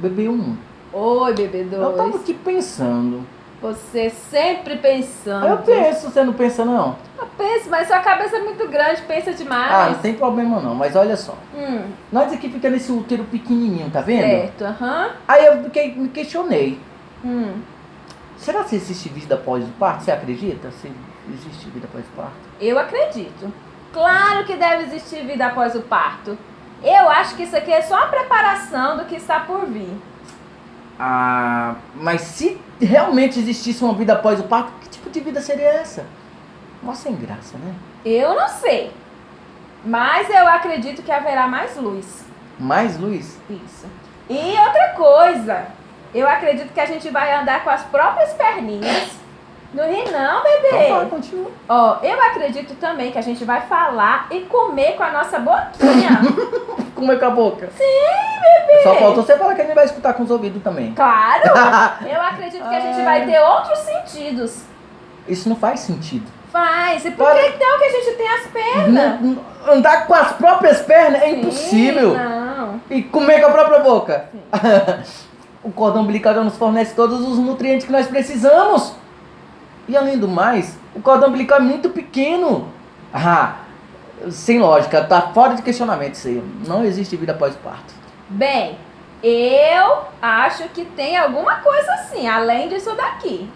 Bebê 1. Oi, bebê Eu tava 2. aqui pensando. Você sempre pensando. Eu penso, você não pensa não? Eu penso, mas sua cabeça é muito grande, pensa Ah, demais. não tem problema não, mas olha só. Hum, Nós aqui fica nesse útero pequenininho, tá vendo? certo, aham. Aí eu me questionei. Hum. Será que existe vida após o parto? Você acredita? Se existe vida após o parto? Eu acredito. Claro que deve existir vida após o parto. Eu acho que isso aqui é só a preparação do que está por vir. Ah, mas se realmente existisse uma vida após o parto, que tipo de vida seria essa? Nossa, sem graça, né? Eu não sei. Mas eu acredito que haverá mais luz. Mais luz? Isso. E outra coisa. Eu acredito que a gente vai andar com as próprias perninhas. Não ri não, bebê. Então vai, continua. Ó, eu acredito também que a gente vai falar e comer com a nossa boquinha. Comer com a boca. Sim, bebê. Só faltou você falar que a gente vai escutar com os ouvidos também. Claro. Eu acredito que a gente vai ter outros sentidos. Isso não faz sentido. Faz. E por que então que a gente tem as pernas? Andar com as próprias pernas é Sim, impossível. Não. E comer com a própria boca. O cordão umbilical nos fornece todos os nutrientes que nós precisamos. E além do mais, o cordão umbilical é muito pequeno. Ah, sem lógica, tá fora de questionamento isso aí. Não existe vida após o parto. Bem, eu acho que tem alguma coisa assim, além disso daqui.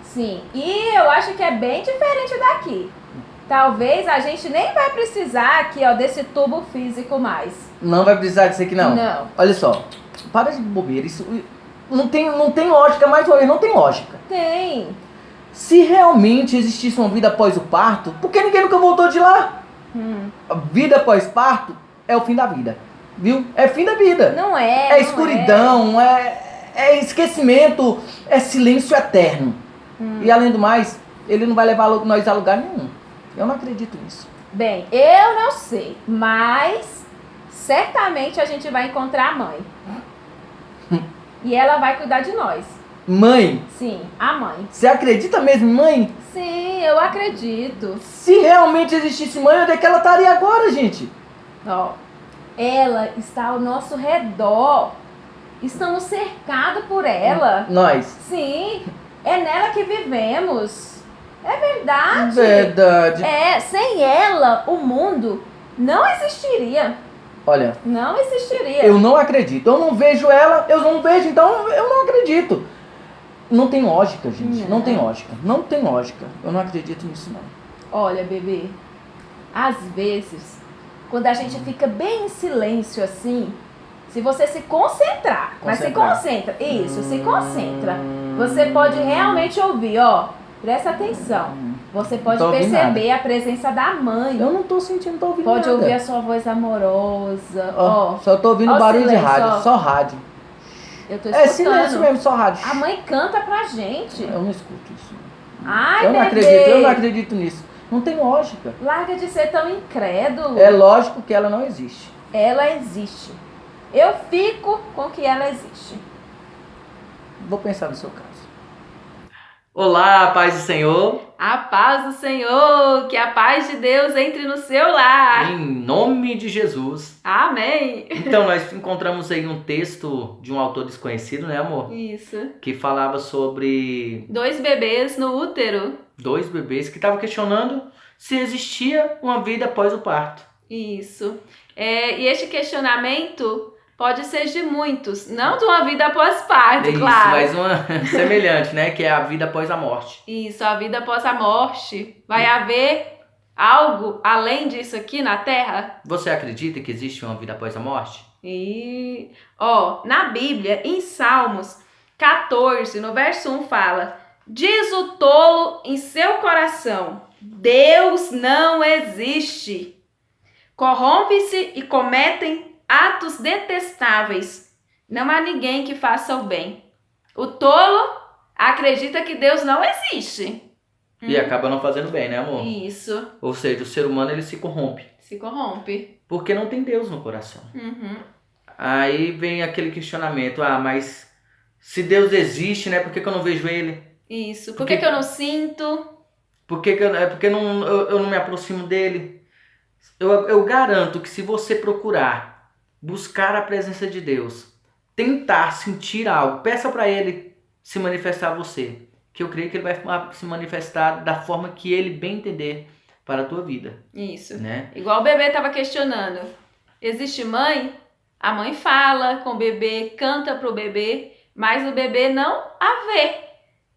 Sim, e eu acho que é bem diferente daqui. Talvez a gente nem vai precisar aqui, ó, desse tubo físico mais. Não vai precisar disso aqui não? Não. Olha só, para de bobeira, isso não tem lógica, mais uma vez, não tem lógica. Tem. Se realmente existisse uma vida após o parto, por que ninguém nunca voltou de lá? A vida após parto é o fim da vida, viu? É fim da vida. Não é. É escuridão, é esquecimento, é silêncio eterno. E além do mais, ele não vai levar nós a lugar nenhum. Eu não acredito nisso. Bem, eu não sei, mas certamente a gente vai encontrar a mãe. E ela vai cuidar de nós. Mãe? Sim, a mãe. Você acredita mesmo em mãe? Sim, eu acredito. Se realmente existisse mãe, onde é que ela estaria agora, gente? Ó, ela está ao nosso redor. Estamos cercados por ela. Nós. Sim, é nela que vivemos. É verdade. Verdade. É, sem ela, o mundo não existiria. Olha, Não existiria. eu não acredito. Eu não vejo ela, eu não vejo, então eu não acredito. Não tem lógica, gente. Não tem lógica. Não tem lógica. Eu não acredito nisso, não. Olha, bebê, às vezes, quando a gente fica bem em silêncio assim, se você se concentrar, mas se concentra, isso, se concentra, você pode realmente ouvir, ó, presta atenção. Você pode perceber a presença da mãe. Eu não tô sentindo, tô ouvindo Pode nada. ouvir a sua voz amorosa, ó. Só tô ouvindo barulho de rádio, só rádio. Eu tô escutando. É silêncio mesmo, só rádio. A mãe canta pra gente. Eu não escuto isso. Ai, eu não bebê. acredito, eu não acredito nisso. Não tem lógica. Larga de ser tão incrédulo. É lógico que ela não existe. Ela existe. Eu fico com que ela existe. Vou pensar no seu caso. Olá, paz do Senhor. A paz do Senhor, que a paz de Deus entre no seu lar. Em nome de Jesus. Amém. Então, nós encontramos aí um texto de um autor desconhecido, né, amor? Isso. Que falava sobre 2 bebês no útero. 2 bebês que estavam questionando se existia uma vida após o parto. Isso. E este questionamento pode ser de muitos, não de uma vida após parto, Isso, claro. mas uma semelhante, né? Que é a vida após a morte. Isso, a vida após a morte. Vai haver algo além disso aqui na Terra? Você acredita que existe uma vida após a morte? E, na Bíblia, em Salmos 14, no verso 1 fala: diz o tolo em seu coração, Deus não existe. Corrompe-se e cometem atos detestáveis. Não há ninguém que faça o bem. O tolo acredita que Deus não existe. E acaba não fazendo bem, né, amor? Isso. Ou seja, o ser humano ele se corrompe. Se corrompe. Porque não tem Deus no coração. Aí vem aquele questionamento, mas se Deus existe, né, por que eu não vejo Ele? Isso, por que eu não sinto? Porque eu não me aproximo dele? Eu garanto que se você procurar buscar a presença de Deus, tentar sentir algo, peça para ele se manifestar a você, que eu creio que ele vai se manifestar da forma que ele bem entender para a tua vida. Isso. Né? Igual o bebê estava questionando. Existe mãe? A mãe fala com o bebê, canta pro bebê, mas o bebê não a vê.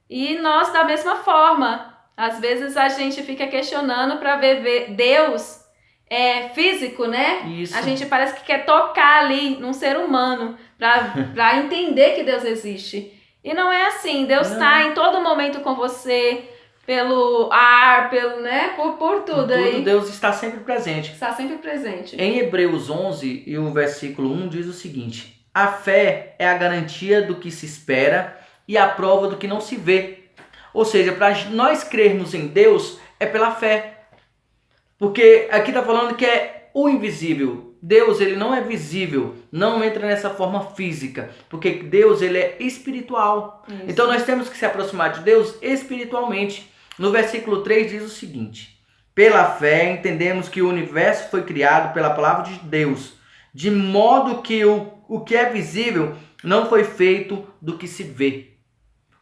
E nós da mesma forma. Às vezes a gente fica questionando para ver Deus físico, né? Isso. A gente parece que quer tocar ali num ser humano para entender que Deus existe. E não é assim. Deus está em todo momento com você, pelo ar, por tudo aí. Deus está sempre presente. Está sempre presente. Em Hebreus 11 e o versículo 1 diz o seguinte: a fé é a garantia do que se espera e a prova do que não se vê. Ou seja, para nós crermos em Deus é pela fé. Porque aqui está falando que é o invisível. Deus, ele não é visível, não entra nessa forma física, porque Deus, ele é espiritual. Isso. Então nós temos que se aproximar de Deus espiritualmente. No versículo 3 diz o seguinte: pela fé entendemos que o universo foi criado pela palavra de Deus, de modo que o que é visível não foi feito do que se vê.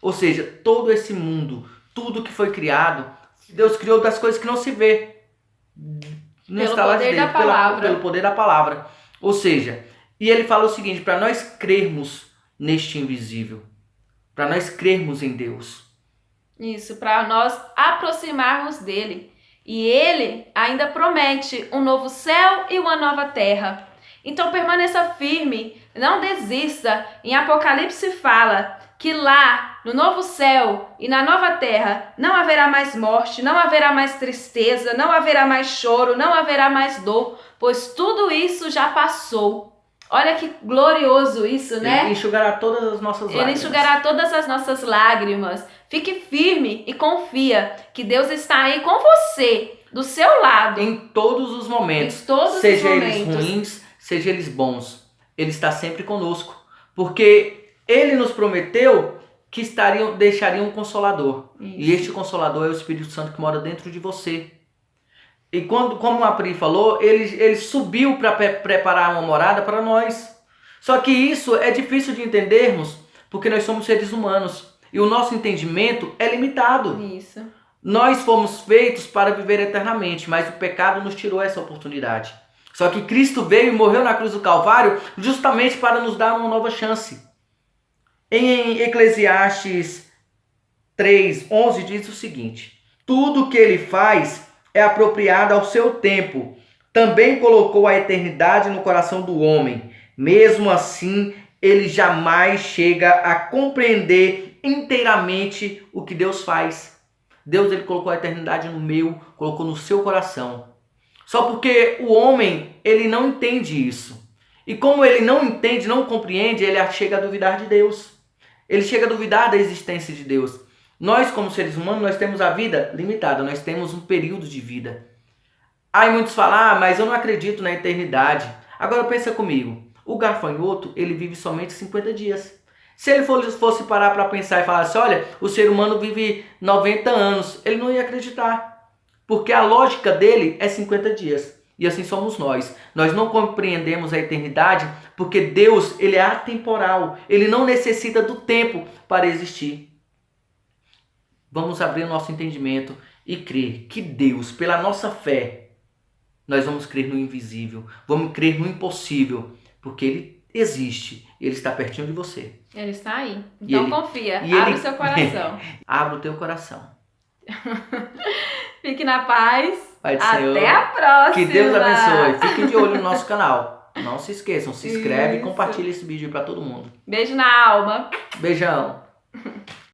Ou seja, todo esse mundo, tudo que foi criado, Deus criou das coisas que não se vê. Pelo poder da palavra. Pelo poder da palavra. Ou seja, e ele fala o seguinte: para nós crermos neste invisível, para nós crermos em Deus. Isso, para nós aproximarmos dele. E ele ainda promete um novo céu e uma nova terra. Então permaneça firme, não desista. Em Apocalipse fala que lá, no novo céu e na nova terra, não haverá mais morte, não haverá mais tristeza, não haverá mais choro, não haverá mais dor, pois tudo isso já passou. Olha que glorioso isso, né? Ele enxugará todas as nossas lágrimas. Ele enxugará todas as nossas lágrimas. Fique firme e confia que Deus está aí com você, do seu lado. Em todos os momentos. Seja eles ruins, seja eles bons. Ele está sempre conosco. Porque ele nos prometeu que deixaria um consolador. Isso. E este consolador é o Espírito Santo que mora dentro de você. E como a Pri falou, ele subiu para preparar uma morada para nós. Só que isso é difícil de entendermos, porque nós somos seres humanos. E o nosso entendimento é limitado. Isso. Nós fomos feitos para viver eternamente, mas o pecado nos tirou essa oportunidade. Só que Cristo veio e morreu na cruz do Calvário justamente para nos dar uma nova chance. Em Eclesiastes 3:11 diz o seguinte: tudo que ele faz é apropriado ao seu tempo. Também colocou a eternidade no coração do homem. Mesmo assim, ele jamais chega a compreender inteiramente o que Deus faz. Deus, ele colocou a eternidade no meu, colocou no seu coração. Só porque o homem, ele não entende isso. E como ele não entende, não compreende, ele chega a duvidar de Deus. Ele chega a duvidar da existência de Deus. Nós, como seres humanos, nós temos a vida limitada, nós temos um período de vida. Aí muitos falam: mas eu não acredito na eternidade. Agora pensa comigo, o gafanhoto, ele vive somente 50 dias. Se ele fosse parar para pensar e falar assim: olha, o ser humano vive 90 anos, ele não ia acreditar. Porque a lógica dele é 50 dias. E assim somos nós. Nós não compreendemos a eternidade porque Deus, ele é atemporal. Ele não necessita do tempo para existir. Vamos abrir o nosso entendimento e crer que Deus, pela nossa fé, nós vamos crer no invisível. Vamos crer no impossível. Porque Ele existe. Ele está pertinho de você. Ele está aí. Então confia. Abre o seu coração. Abre o teu coração. Fique na paz. Pai do Senhor. Até a próxima. Que Deus abençoe. Fiquem de olho no nosso canal. Não se esqueçam. Se inscreve e compartilha esse vídeo para todo mundo. Beijo na alma. Beijão.